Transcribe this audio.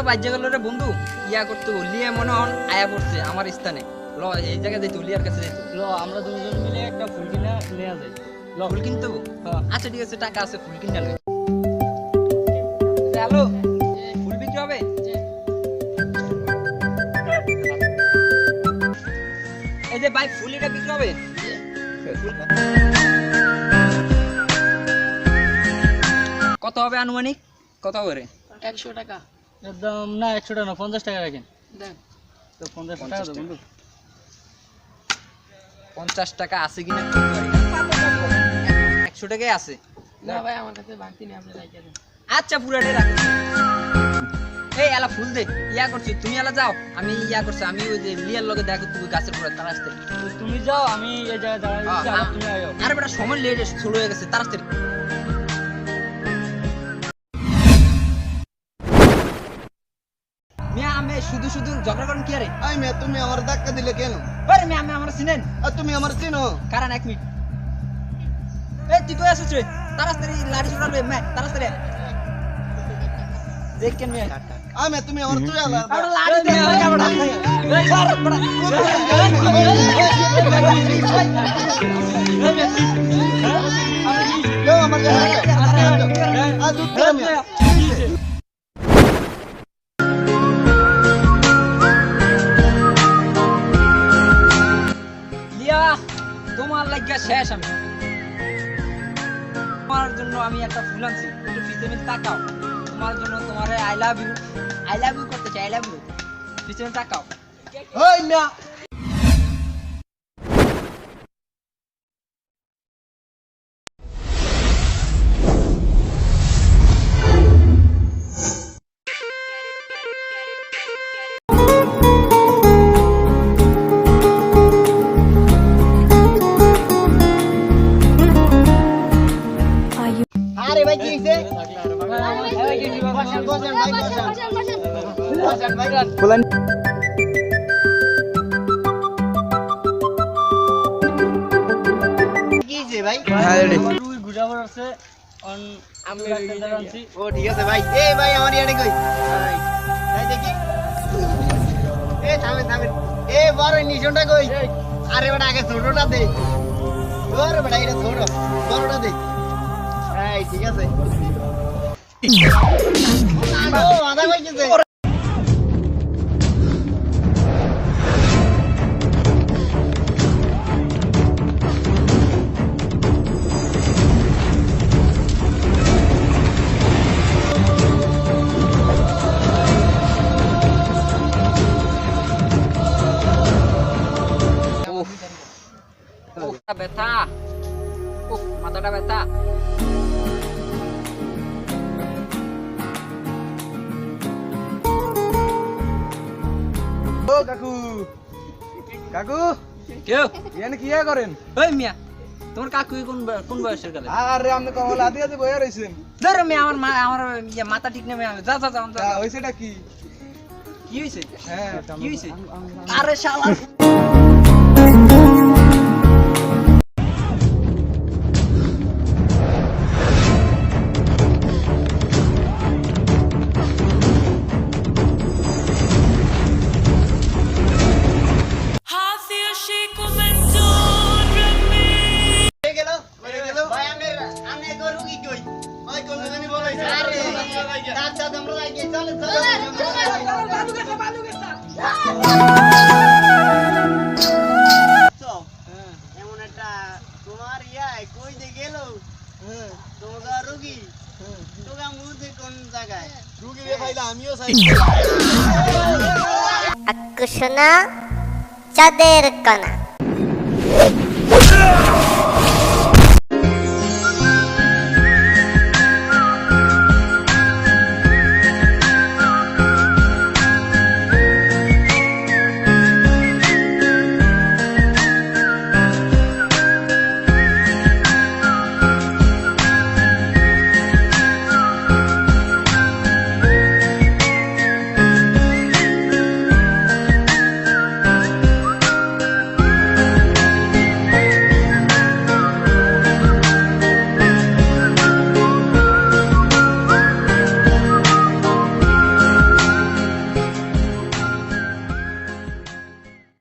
বাজ্য গেল রে বন্ধু ইয়া করতে লিয়ে মনে হন আয়া পড়ছে আমার স্থানে ল এই জায়গায় যাইতো লিয়ার কাছে যাইতো ল আমরা দুজন মিলে একটা ফুল কিনা নেওয়া যায় ল ফুল কিনতে হবো? হ্যাঁ। আচ্ছা ঠিক আছে টাকা আছে ফুল কিনতে লই হ্যালো ফুল বিক্রি হবে এই যে ভাই ফুল এটা বিক্রি হবে কত হবে আনুমানিক কত হবে রে 100 টাকা একদম না 100 টাকা না 50 টাকা রাখেন দেন তো 50 টাকা দাও বন্ধু 50 টাকা আছে কিনা 100 টাকাই আছে না ভাই আমার কাছে বাড়তি নেই আপনি রাইখা দেন আচ্ছা পুরাটাই রাখ এই এলা ফুল দে ইয়া করছি তুমি এলা যাও আমি ইয়া করছি আমি ওই যে লিয়ার লগে দেখো তুমি গাছের পুরা তার আসতে তো তুমি যাও আমি এই জায়গায় দাঁড়াই আছি আবার তুমি আয়ো আরে বেটা সময় লেট শুরু হয়ে গেছে তাড়াতাড়ি মিয়া আমি শুধু শুধু ঝগড়া করেন কি আরে আই মিয়া তুমি আমার ধাক্কা দিলে কেন? আরে মিয়া আমি আমার চিনেন আর তুমি আমার চিনো? কারণ 1 মিনিট এই তুই কই আছিস রে তাড়াতাড়ি লাড়ি ছড়াবে মে তাড়াতাড়ি দেখ কেন মিয়া আমি তুমি আমার তুই আলা আরে লাড়ি দে বড়া এই সর বড়া কেউ আমার আজ উত্তর মিয়া লিয়া তোমার লাগিয়া শেষ আমি তোমার জন্য আমি একটা ফুল আনছি একটু পিছনে তাকাও তোমার জন্য তোমারে আই লাভ ইউ করতে চাই আই লাভ ইউ পিছনে তাকাও ওই মিয়া আরে ভাই কি হইছে? বসেন ভাই বসেন ভাই বলেন কি হইছে ভাই? দুই গুজাবার আছে অন আমি রাস্তায় আনছি ও ঠিক আছে ভাই এই ভাই আমার ইয়ারে কই ভাই দেখি থামেন বড় নিশনটা কই আরে বড় আগে ছোটটা দে ওর বড় এটা ছোট বড়টা দে এই ঠিক আছে ও আদা কইছে ব্যথা মাথাটা ব্যথা ও কাকু কাকু কেউ এখানে কি করেন? ওই মিয়া তোমার কাকু কোন বয়সের গেলে আরে আপনি কমলা দিয়ে যে বইয়া রইছেন ধরো মিয়া আমার মাথা ঠিক নেই যা যা যা হইছেটা কি? কি হইছে হ্যাঁ কি হইছে আরে শালা ভাই আমি গরু কি কই ভাই কোন জানি বলাইছে আরে দাদা তোমরা লাগিয়ে চলে এমন একটা তোমার ইয়াই কই দে গেল তোমরা রোগী তোমরা মুদে কোন জায়গায় রোগী রে ভাইলা আমিও চাই আকুশনা চাঁদের কণা